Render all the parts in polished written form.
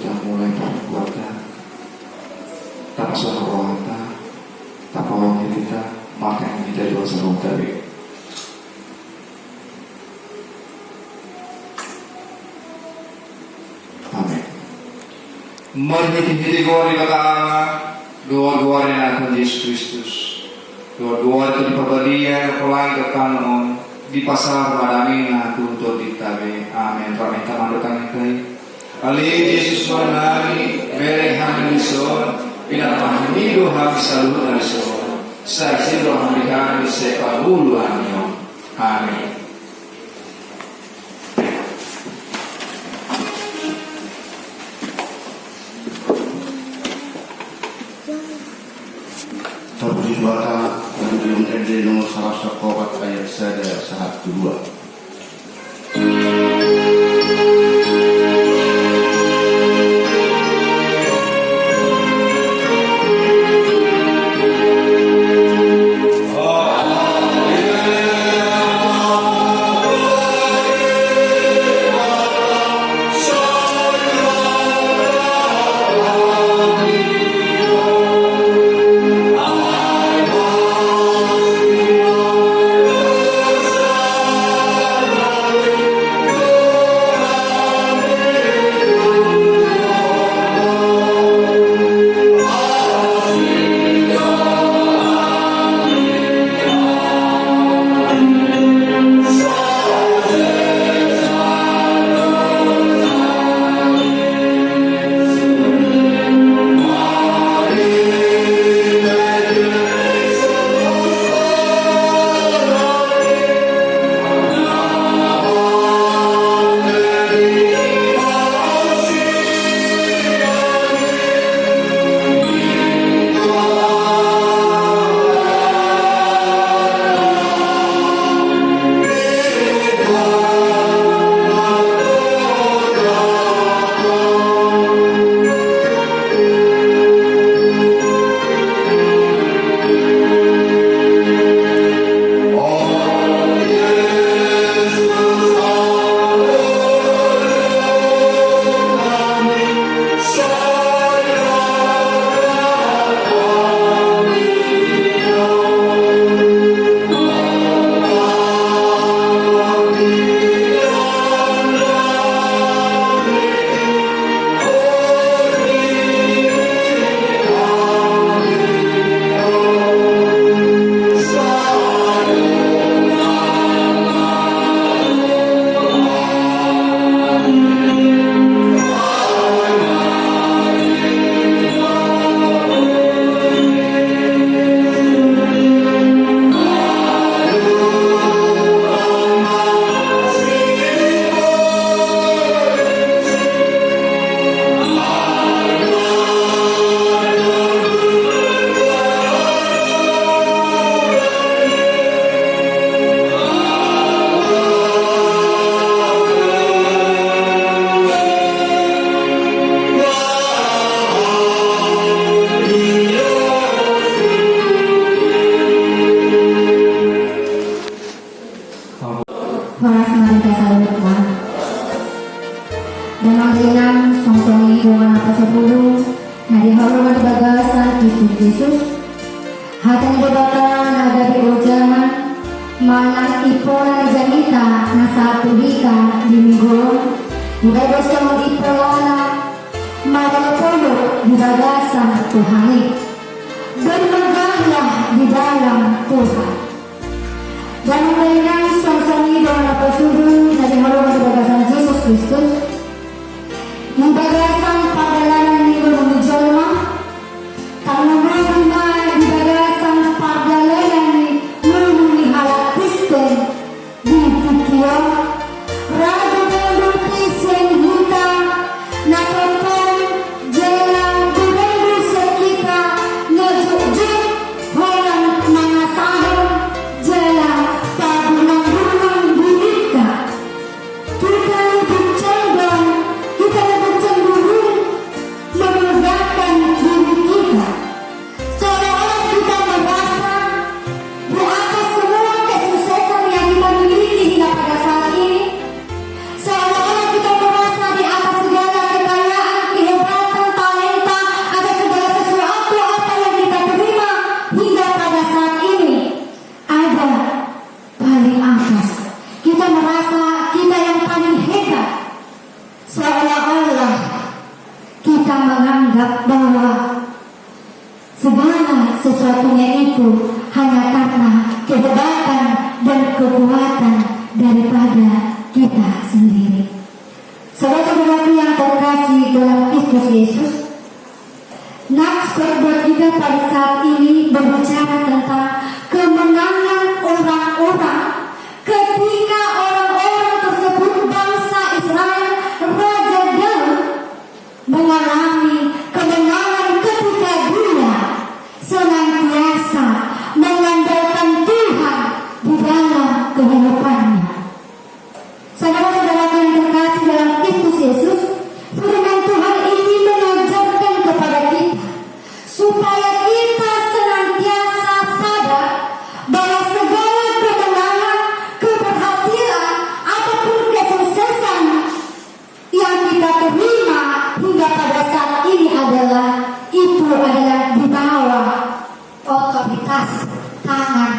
kita mulai perbuatan tak pasal kewata tak pawang kita maka yang kita doa sebelum tadi. Amin. Meniti-hiti gua di kata Allah, doa-doa yang Tuhan Yesus Kristus, doa-doa itu di perbadian kepulauan ke kanon di pasar badamina tuntut di tabe. Amin. Kami tamandukan kai. Ali Yesus menari beri hamil son, pinatah hidup habis salut dari son. Saksi doa kami sepabulu amin. Amin. Terbuka dari MD nomor 104 ayat 1 2. Yesus, hati berbatang ada di ujangan, mana ipona janita nasa pulika di minggu, bukai bersama ipona, mana polo di bagasan Tuhani, bermegahlah di dalam Tuhan. Dan mengenai sang-sangi dengan apa suruh dari haluan di bagasan Yesus Kristus, di bagasan pagalanan minggu menujolma, karena mereka di bagasan pagalanan menuni halak Kristen di Tukion, ragu melupi senhuta, nakonton jalan budaya sekita ngejuk-juk orang mengasahkan jalan tabungan-bungan bunyikan. Kita lebih cenderung kita menganggap bahwa segala sesuatunya itu hanya karena kehebatan dan kekuatan daripada kita sendiri. Saudara-saudaraku yang terkasih dalam Kristus Yesus, nats khotbah kita pada saat ini berbicara tentang kemenangan orang-orang ketika orang-orang tersebut, bangsa Israel, Raja Daud mengalami kemenangan ketika dia senantiasa mengandalkan Tuhan di dalam kehidupannya. Saudara-saudara yang terkasih dalam Kristus Yesus, firman Tuhan ini mengajarkan kepada kita supaya kita senantiasa sadar bahwa segala kemenangan, keberhasilan ataupun kesuksesan yang kita terima hingga pada saat ini itu adalah di bawah otoritas tangan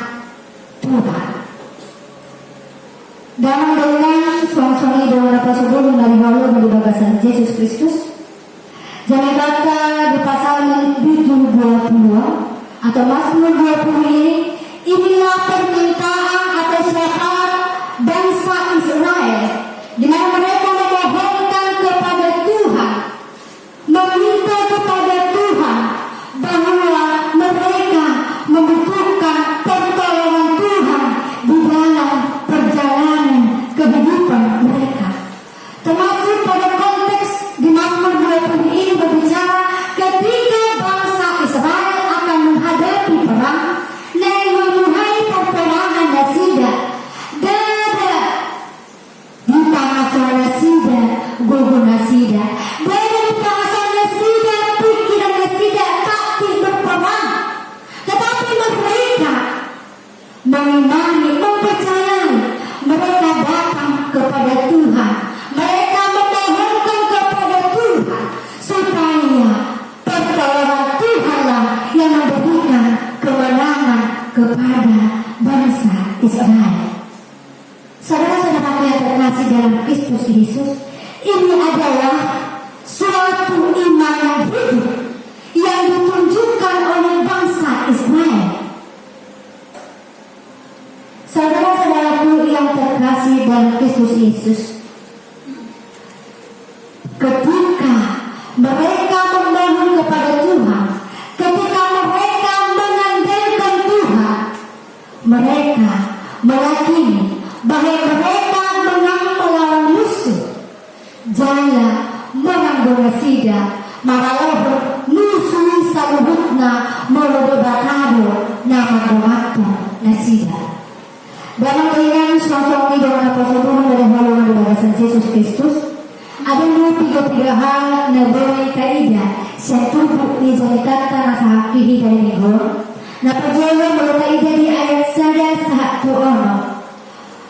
Tuhan. Dalam dengan suami-suami dalam dapat sebelum dari halu dari bagasan Yesus Kristus, jangan kata di pasal 7:20 atau Mazmur 20 ini, inilah permintaan atau syafaat bangsa Israel, di mana mereka memohonkan kepada Tuhan, meminta kepada Tuhan bahwa mereka membutuhkan pertolongan Tuhan di dalam perjalanan kehidupan mereka. Termasuk pada konteks di Mazmur 20 ini berbicara ketika bangsa Israel akan menghadapi perang, menuhai perperangan Nasida, dada di tangan Nasida, gugur Nasida, dada di tangan Nasida, pikiran Nasida taktik berperang, tetapi mereka mengimani, mempercayai, mereka datang kepada Tuhan, mereka memohonkan kepada Tuhan supaya pertolongan Tuhanlah yang memberikan kemenangan kepada bangsa Israel. Saudara-saudara yang terkasih dalam Kristus Yesus, ini adalah suatu iman yang hidup yang ditunjukkan oleh bangsa Israel. Saudara-saudaraku yang terkasih dalam Kristus Yesus, ketika mereka memohon kepada Tuhan, ketika mereka mengandalkan Tuhan, mereka meyakini bahwa mereka menang melawan musuh. Jala menang Nasida, maralah musuh saluhutna molodebatado nama domato Nasida. Dalam keinginan suami dengan apostol dari haluan di bagasan Yesus Kristus, ada 3 hal na boleh kaidah sa tubuh ni Jalita na sa hakihi dari Minggu. Na perjalanan boleh kaidah di ayat sada sa tuono.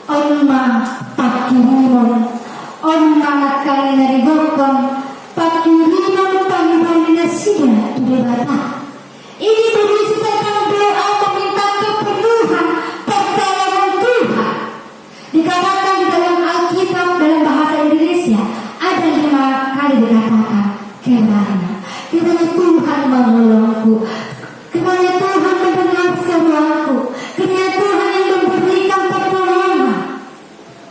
Onma pakirimon, onma nakali na rigokon, pakirimon pangibali na siya tulibata. Ini berisi tentang doa meminta kepenuhan pertolongan Tuhan. Dikatakan di dalam Alkitab dalam bahasa Indonesia ada 5 kali dikatakan kiranya Tuhan menolongku, kiranya Tuhan mendengar seruanku, kiranya Tuhan yang memberikan pertolongan.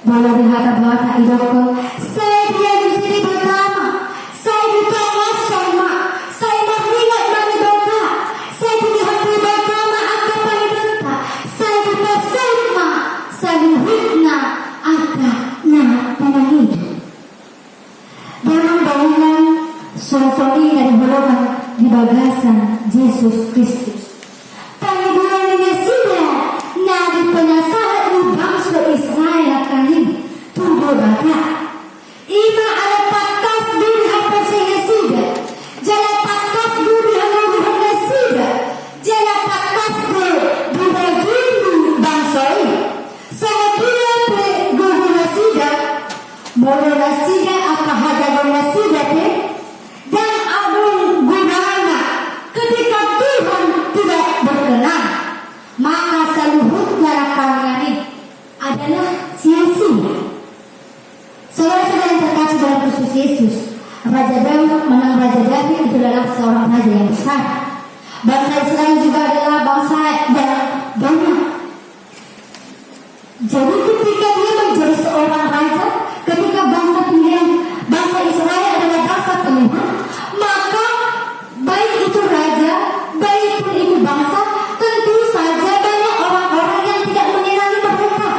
Boleh dihata-hata idoko, saya dia di sini bersama, saya di tengah sama, saya mengingat dari bangka, saya di hati bersama akan panggilta, saya di bersama, saya di hikna akan penanghidup. Dalam bangunan suami dan golongan di bagasan Yesus Kristus, panggilan ini sudah nabi penasaran di bangsa Israel kali tunggu bata. Ima ada pakas duri apa saya sudah, jala pakas duri apa sudah, jala pakas di baju bangsa ini. Saya kira guru sudah, mulai sudah apa hadapan sudah dan agung gunanya ketika Tuhan tidak berkenan, maka seluruhnya kalian adalah sia-sia. Saudara-saudara yang terkasih dalam Kristus Yesus, Raja Daud menang Raja David David itu adalah seorang raja yang besar. Bangsa Israel juga adalah bangsa yang banyak. Jadi ketika dia menjadi seorang raja, ketika bangsa pilihan bangsa Israel adalah bangsa pilihan, maka baik itu raja, baik pun itu bangsa, tentu saja banyak orang-orang yang tidak menyenangi mereka.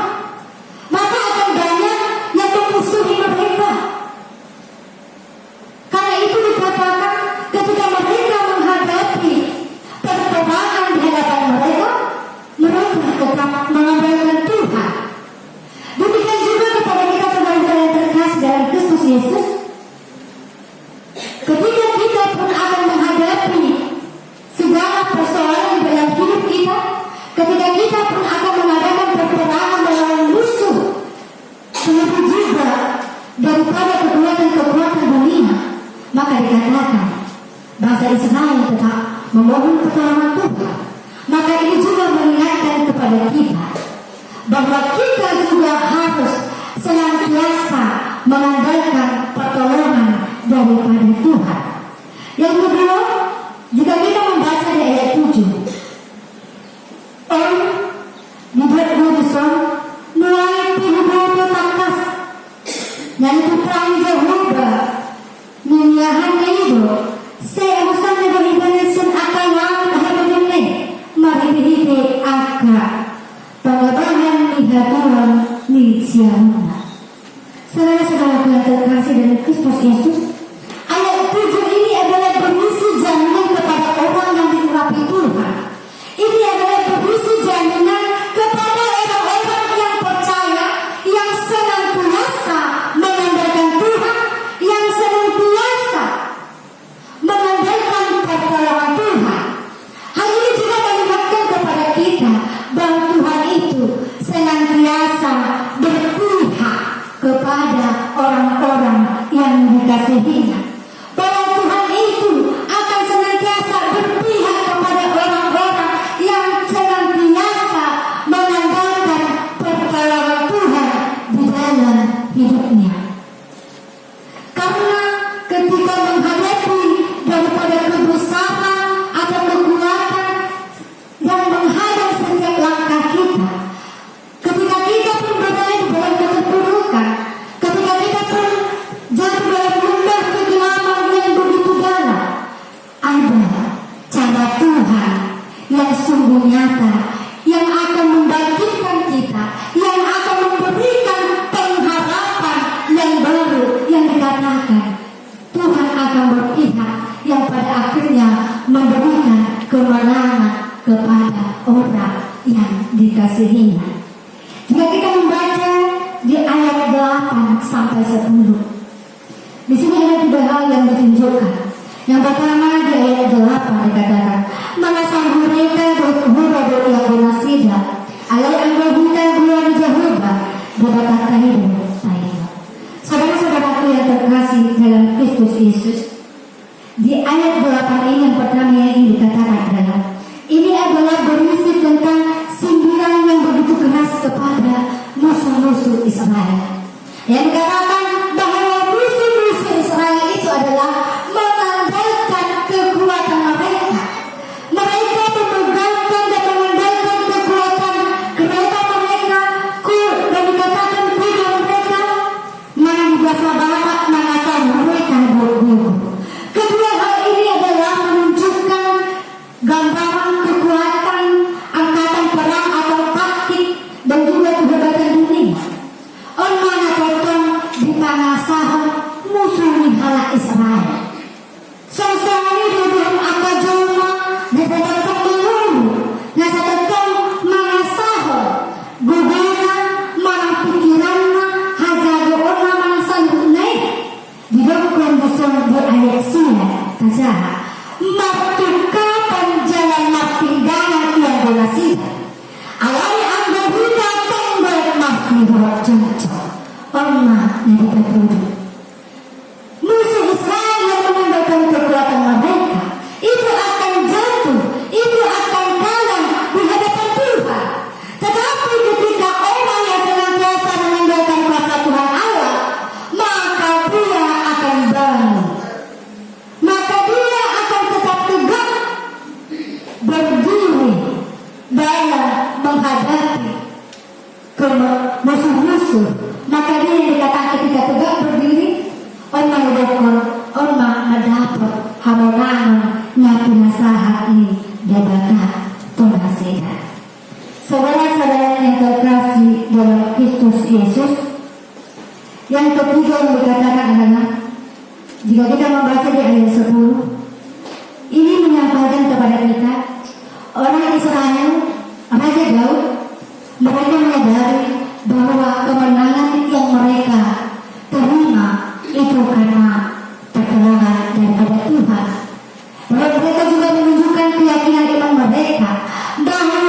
Maka akan banyak yang memusuhi mereka. Karena itu dikatakan ketika mereka menghadapi perperangan di hadapan mereka, mereka tetap mengandalkan Tuhan. Demikian juga kepada kita saudara-saudara yang terkasih dalam Kristus Yesus. Ketika kita pun akan menghadapi segala persoalan di dalam hidup kita, ketika kita pun akan mengadakan perperangan melawan musuh, terlebih juga daripada kekuatan-kekuatan dunia, maka dikatakan bangsa Israel tetap memohon pertolongan Tuhan. Maka ini juga mengingatkan kepada kita bahwa kita juga harus senantiasa mengandalkan pertolongan daripada Tuhan. Yang kedua, jika kita membaca di ayat 7, dibuat Godison mulai pindah takas dan itu perang Jehovah Nunyahan itu saya usaha dari Indonesia akan lawan hadapan mari aka pengabahan nihatuan ni siamuna. Saudara-saudara yang terkasih dalam Kristus Yesus, ayat 7 ini adalah berisi jaminan kepada orang yang diurapi Tuhan. Ini adalah berisi jaminan kepada orang-orang yang percaya, yang senantiasa mengandalkan Tuhan, yang senantiasa mengandalkan pertolongan Tuhan. Hal ini juga mengingatkan kepada kita bahwa Tuhan itu senantiasa berpihak kepada orang-orang yang dikasihinya. Bahwa Tuhan itu akan senantiasa berpihak kepada orang-orang yang senantiasa mengandalkan pertolongan Tuhan di dalam hidupnya. Karena ketika menghadapi daripada kebesaran atau kekuatan yang menghadap setiap langkah kita, ketika kita pun berada di dalam keterpurukan, ketika kita pun jatuh dalam lembah kegelapan yang begitu dalam, ada cara Tuhan yang sungguh nyata, yang akan membangkitkan kita, yang akan memberikan pengharapan yang baru, yang dikatakan Tuhan akan berpihak, yang pada akhirnya memberikan kemenangan kepada orang yang dikasihinya. Jika kita membaca di ayat 8 sampai 10, di sini ada 3 hal yang ditunjukkan. Yang pertama di ayat 8 dikatakan, "Manasang mereka berkumpul yang dinasida, alai anggota bulan Jehovah berkata hidup saya." Saudara-saudaraku yang terkasih dalam Kristus Yesus, di ayat 8 ini yang pertama yang ingin dikatakan adalah ini adalah berisi tentang sindiran yang begitu keras kepada musuh-musuh Israel. Yang dikatakan bahwa musuh-musuh Israel itu adalah mengandalkan kekuatan mereka. Mereka memegangkan dan mengandalkan kekuatan kereta mereka, dan dikatakan kuda mereka, mana di bahasa Barat, mana sama mereka berguru. Kedua hal ini adalah menunjukkan gambaran kekuatan angkatan perang atau taktik dan juga kehebatan dunia. Mana potong di pangasahan musuh hala Israel. Sang-sangani duduk akajoma dan tetap menunggu, dan tetap mangasahan gugana mana pikiranna hajago ona mana sandunai di dalam kondisi di ayat sini kajaha matuka panjalan mapinggangan yang donasi alai anda buka tombol masih bercocok pernah dari petunjuk musuh Israel yang mengandalkan kekuatan mereka itu akan jatuh, itu akan kalah di hadapan Tuhan. Tetapi ketika orang yang senantiasa mengandalkan kuasa Tuhan Allah, maka dia akan bangun, maka dia yang dikatakan adalah, jika kita membaca di ayat 10, ini menyampaikan kepada kita, orang Israel, Raja Daud, mereka menyadari bahwa kemenangan yang mereka terima itu karena pertolongan daripada Tuhan. Mereka juga menunjukkan keyakinan iman mereka bahwa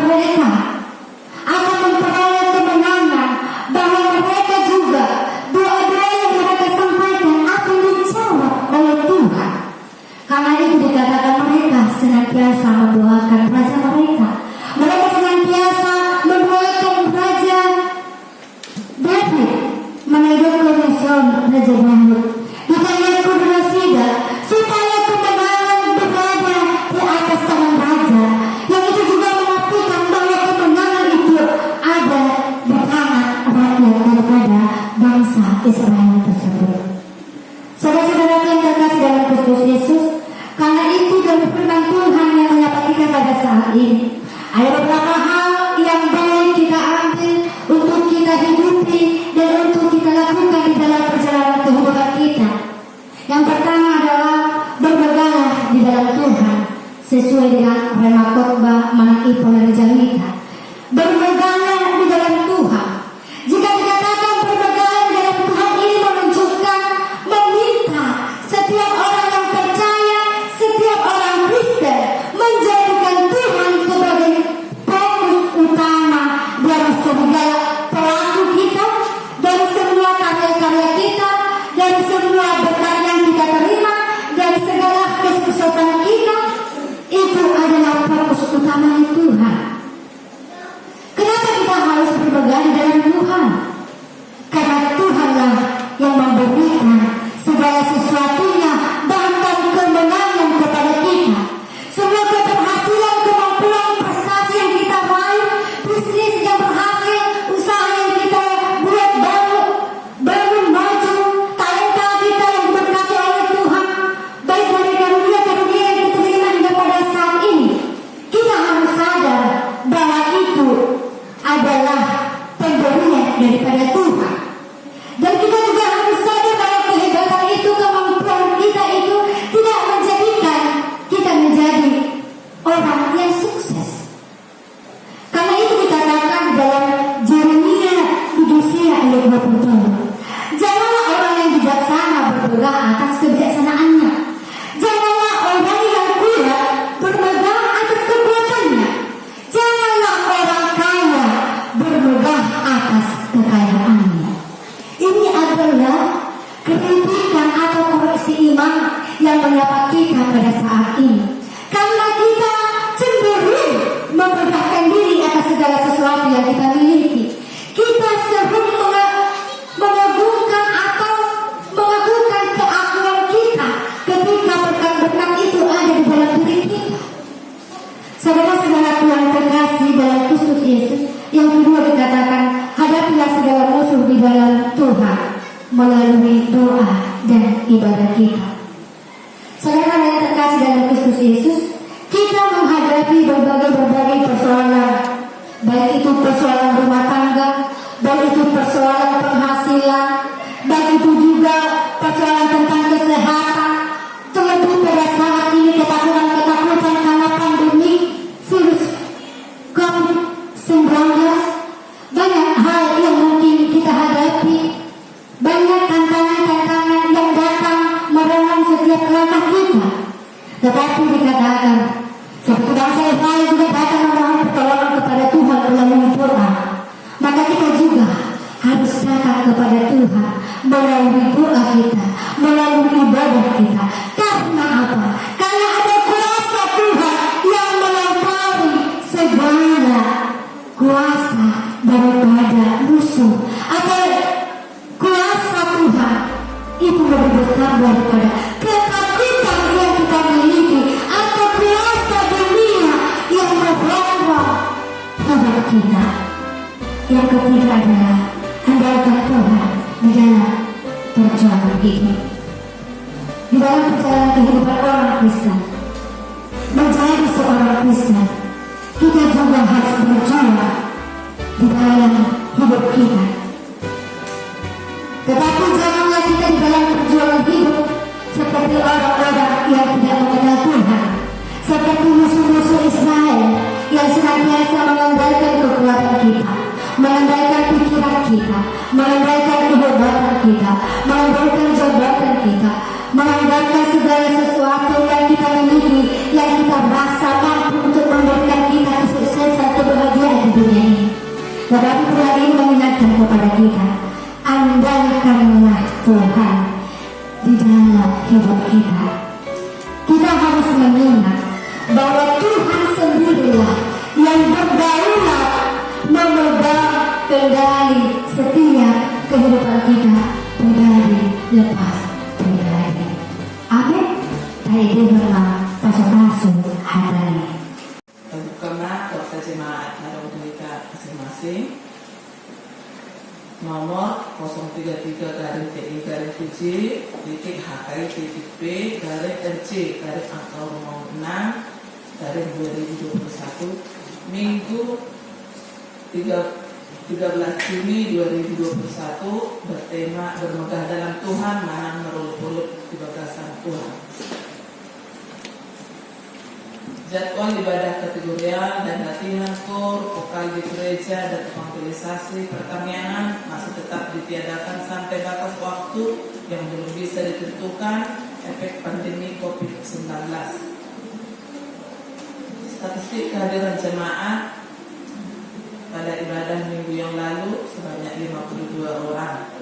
mereka akan memperoleh kemenangan, bahwa mereka juga doa-doa yang mereka sampaikan akan dijawab oleh Tuhan. Karena itu dikatakan mereka senantiasa mendoakan raja mereka. Mereka senantiasa mendoakan raja David, menidurkan Raja Daud. Ditanya Kurmasida supaya kemenangan berada di atas tangan raja, yang itu juga mengartikan bahwa kemenangan itu ada di tangan rakyat daripada bangsa Israel tersebut. Saudara-saudara yang terkasih dalam Kristus Yesus, karena itu dari firman Tuhan yang menyapa kita pada saat ini, ada beberapa hal yang baik kita ambil untuk kita hidupi dan untuk kita lakukan di dalam perjalanan kehidupan kita. Yang pertama adalah bermegahlah di dalam Tuhan, sesuai dengan rema khotbah Manak Ipo dan Jalika. Bermegahlah di dalam Tuhan. Jika dikatakan bermegah di dalam Tuhan, ini menunjukkan meminta setiap orang yang percaya, setiap orang Kristen menjadikan Tuhan sebagai fokus utama dari segala pelaku kita, dari semua karya-karya kita, dari semua berkat yang kita terima, dari segala kesuksesan kita. Itu adalah fokus utama Tuhan. Kenapa kita harus bermegah di dalam Tuhan? Karena Tuhanlah yang memberikan segala sesuatunya, bahkan kemenangan kepada kita. Semua keberhasilan, kemampuan, prestasi yang kita raih, bisnis yang berhasil, usaha yang kita buat bangun maju, talenta kita yang diberkati oleh Tuhan, baik dari karunia yang diterima hingga pada saat ini, kita harus sadar bahwa itu adalah pemberian daripada Tuhan. Dan kita juga harus sadar bahwa kehebatan itu, kemampuan kita itu tidak menjadikan kita menjadi orang yang sukses. Karena itu dikatakan dalam Yeremia 3 ayat 27, janganlah orang yang bijaksana bermegah atas kebijaksanaannya, janganlah orang yang kuat bermegah atas kekuatannya, janganlah orang kaya bermegah atas kekayaannya. Ini adalah kritikan atau koreksi iman yang menyapa kita pada saat ini. Karena kita cenderung memegahkan diri atas segala sesuatu yang kita miliki. Kita sering mengagungkan atau mengagungkan keagungan kita ketika berkat-berkat itu ada di dalam diri kita. Saudara-saudara Tuhan terkasih dalam Kristus Yesus, yang kedua dikatakan, hadapilah segala musuh di dalam Tuhan melalui doa dan ibadah kita. Saudara yang terkasih dalam Kristus Yesus, kita menghadapi berbagai persoalan, baik itu persoalan rumah tangga, baik itu persoalan penghasilan, baik itu juga persoalan tentang kesehatan, terlebih pada saat ini ketakutan karena pandemi virus COVID-19. Banyak hal yang mungkin kita hadapi, banyak tantangan-tantangan yang datang merenang setiap langkah kita. Tetapi dikatakan, seperti bangsa Israel juga datang memohon pertolongan kepada Tuhan melalui doa, maka kita juga harus datang kepada Tuhan melalui doa kita, melalui ibadah kita. Karena apa? Karena ada kuasa Tuhan yang melampaui segala kuasa daripada musuh, atau kuasa Tuhan itu lebih besar daripada ketakutan yang kita miliki, atau kuasa dunia yang merongrong hidup kita. Yang ketiga adalah andalkan Tuhan di dalam perjalanan hidup. Di dalam perjalanan kehidupan orang Kristen, menjadi seorang Kristen, kita juga harus berjuang di dalam hidup kita. Tetapi jangan yang hidup seperti orang-orang yang tidak mengenal Tuhan, seperti musuh-musuh Israel yang senantiasa mengandalkan kekuatan kita, mengandalkan pikiran kita, mengandalkan kehebatan kita, mengandalkan jabatan kita, mengandalkan segala sesuatu yang kita miliki, yang kita merasa mampu untuk memberikan kita kesuksesan, kebahagiaan di dunia ini. Tetapi Tuhan ini mengingatkan kepada kita, andalkanlah Tuhan di dalam hidup kita. Kita harus mengingat bahwa Tuhan sendirilah yang berdaulat memegang kendali setiap kehidupan kita pribadi lepas pribadi. Amin. Saya dengarlah pasal-pasal hari ini. Bukanlah dokter jemaat pada unita masing-masing. Nomor 033-TI-PJ titik HKI titik P garis RC garis angka nomor 6 garis 2021 Minggu 13 Juni 2021 bertema bermegah dalam Tuhan, manang merulup-ulup di bagasan Tuhan. Jadwal ibadah kategorial dan latihan kor, vokal di gereja dan evangelisasi pertanian masih tetap ditiadakan sampai batas waktu yang belum bisa ditentukan efek pandemi COVID-19. Statistik kehadiran jemaat pada ibadah minggu yang lalu sebanyak 52 orang.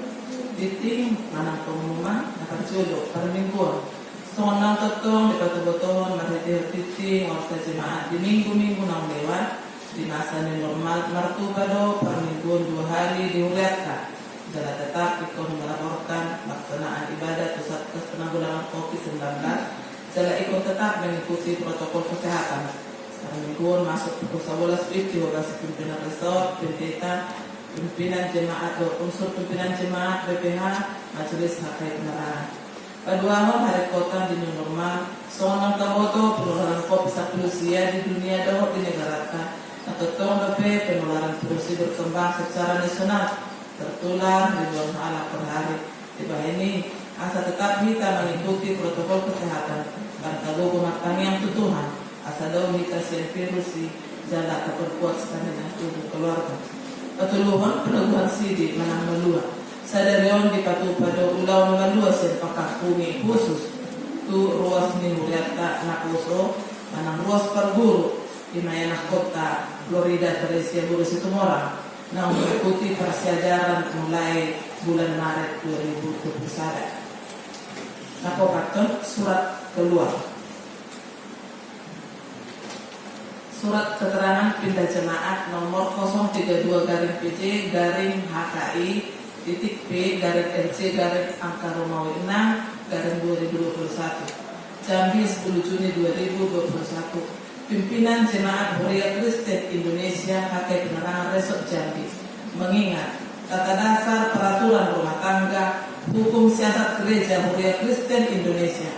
Titik manang pengumuman akan jodoh per mingguan. Sonang tetong di batu-batuan marhati titik warta jemaat di minggu-minggu nang lewat di masa normal martu pada per mingguan 2 hari diuliatkan. Jala tetap ikut melaporkan pelaksanaan ibadah pusat penanggulangan COVID-19. Jala ikut tetap mengikuti protokol kesehatan. Mingguan masuk pukul 11 itu lokasi pimpinan resort, pimpinan jemaat, unsur pimpinan jemaat, BPH, majelis HKI penerangan. Paduangan hari kota di new normal, soal taboto penularan COVID-19 di dunia dahulu di negara atau tahun penularan virus berkembang secara nasional, tertular ribuan anak per hari. Tiba ini asa tetap kita mengikuti protokol kesehatan dan tahu pematang yang Tuhan. Asa daun kita siap virus di jalan terperkuat stamina tubuh keluarga. Petuluhan peneguhan sidi manang melua. Sadarion di patu pada ulang melua sepakah bumi khusus. Tu ruas ni muriata nakuso manang ruas perguru di Mayana kota Florida Teresia Buru Situmorang. Nah mengikuti persiajaran mulai bulan Maret 2021. Nakopaton surat keluar. Surat keterangan pindah jemaat nomor 032-PJ garing HKI titik P garing RC garing angka Romawi 6 garing 2021 Jambi 10 Juni 2021. Pimpinan Jemaat Huria Kristen Indonesia HKI Penerangan Resort Jambi mengingat tata dasar peraturan rumah tangga hukum siasat gereja Huria Kristen Indonesia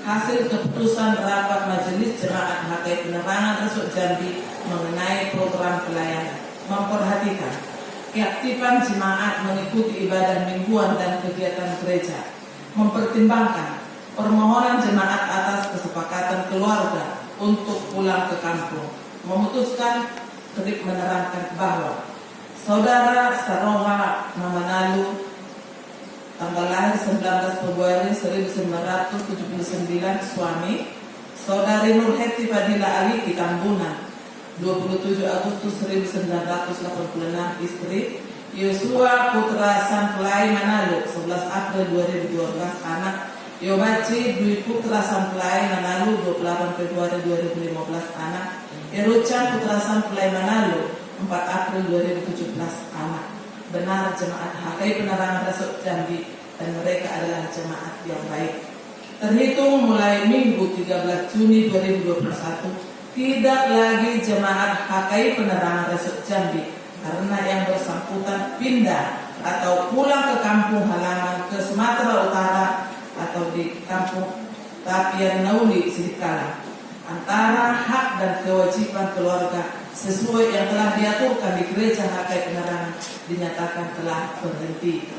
hasil keputusan rapat Majelis Jemaat HKI Penerangan Resort Jambi mengenai program pelayanan memperhatikan keaktifan jemaat mengikuti ibadah mingguan dan kegiatan gereja, mempertimbangkan permohonan jemaat atas kesepakatan keluarga untuk pulang ke kampung, memutuskan kedip menerangkan bahwa Saudara Saroha Mamanalu tanggal lahir 19 Februari 1979 suami, Saudari Nur Heti Fadila Ali di Tambunan 27 Agustus 1986 istri, Yosua Putra Samplai Manalu 11 April 2012 anak, Yobaci Dwi Putra Samplai Manalu 28 Februari 2015 anak, Erucan Putra Samplai Manalu 4 April 2017 anak. Benar jemaat HKI Penerangan Resort Jambi dan mereka adalah jemaat yang baik. Terhitung mulai Minggu 13 Juni 2021 tidak lagi jemaat HKI Penerangan Resort Jambi karena yang bersangkutan pindah atau pulang ke kampung halaman ke Sumatera Utara atau di kampung Tapian Nauli Sidikala. Antara hak dan kewajiban keluarga sesuai yang telah diaturkan di gereja HKI Penerangan dinyatakan telah berhenti.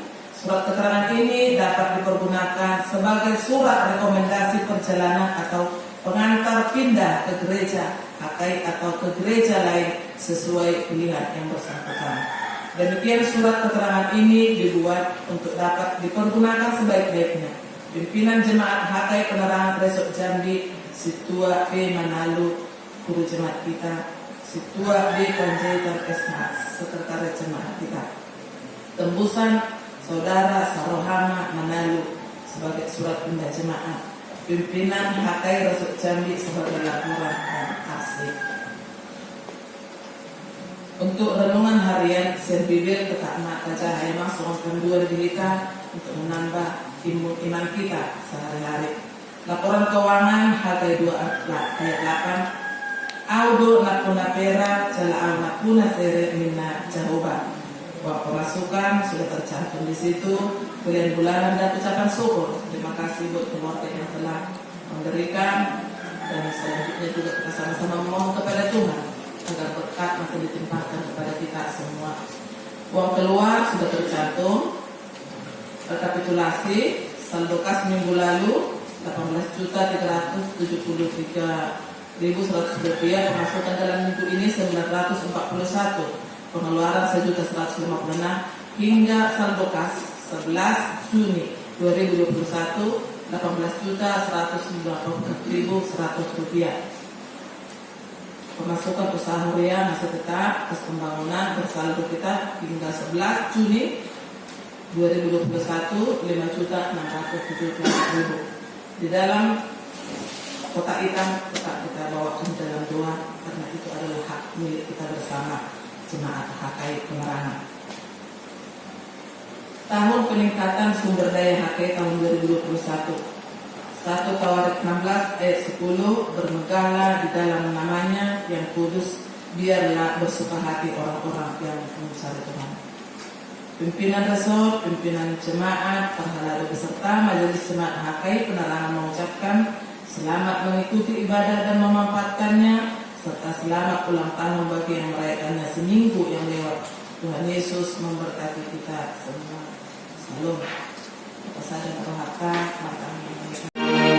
Surat keterangan ini dapat dipergunakan sebagai surat rekomendasi perjalanan atau pengantar pindah ke gereja HKI atau ke gereja lain sesuai pilihan yang bersangkutan. Demikian surat keterangan ini dibuat untuk dapat dipergunakan sebaik-baiknya. Pimpinan Jemaat HKI Penerangan Resort Jambi, Situa P. Manalu, Guru Jemaat kita, Situa D. Panjaitan SH, Sekretaris Jemaat kita. Tembusan Saudara Sarohama Manalu sebagai surat pindah jemaat. Pimpinan HKI Resort Jambi sebagai laporan dan arsip. Untuk renungan harian Senbibir Ketakma Kacahaya Masuk dua Dilika untuk menambah iman kita sehari-hari. Laporan keuangan HKI 2 ayat 8. Audo nakuna pera cala nakuna sere minna jahoba. Uang pemasukan sudah tercantum di situ, pilihan bulanan dan ucapan syukur. Terima kasih buat keluarga yang telah memberikan, dan selanjutnya juga kita sama-sama memohon kepada Tuhan agar berkat masih ditimpahkan kepada kita semua. Uang keluar sudah tercantum. Rekapitulasi saldo kas minggu lalu 18.373.100 rupiah, pemasukan dalam minggu ini 941. Pengeluaran 1.156 hingga saldo kas 11 Juni 2021 18.194.100 rupiah. Pemasukan usaha harian masih tetap terus pembangunan bersaldo kita hingga 11 Juni 2021 5.670.000. Di dalam kotak hitam tetap kita bawakan dalam doa karena itu adalah hak milik kita bersama. Jemaat HKI Penerangan. Tahun peningkatan sumber daya HKI tahun 2021. 1 Tawarik 16 ayat 10, bermegahlah di dalam namanya yang kudus, biarlah bersuka hati orang-orang yang mencari Tuhan. Pimpinan resort, pimpinan jemaat, penghalal beserta majelis jemaat HKI Penerangan mengucapkan selamat mengikuti ibadah dan memanfaatkannya, serta selamat ulang tahun bagi yang merayakannya seminggu yang lewat. Tuhan Yesus memberkati kita semua. Salam. Apa saja berharga, maka Nah,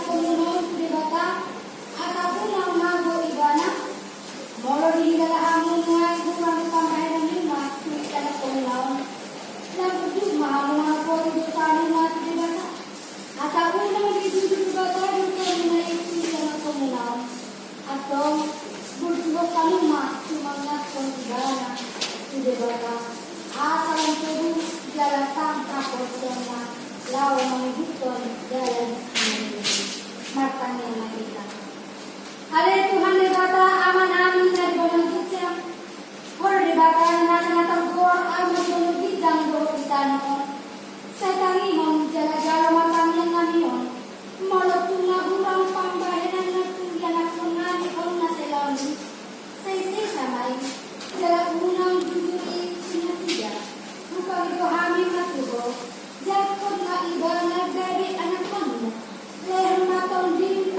komunong pribata at ako ng mago ibana. Molo dihilalaan mo nga kurang pamahiran ni mas kuita na komunong. Lagot mga kondo sa mga pribata. At ako ng pribata yung komunong kuita na komunong. At ang burtubok kami mas sumangat kong ibana. Pribata. Asa ang tubo jalatang tapos na lawa mga buton jalan matanya na kita. Hale Tuhan di bata aman amin dari banang kita. Hor di bata na nasa gor aman banang kita do kita noon. Sa tangihon jala-jala matanya ngamion. Molot na urang pambahenan na tuyan at ngani on na seloni. Say samay jala unang duduri sinasiya. Bukan itu hamil natubo. Jakot na iba na dari anak kamu. Leher matang din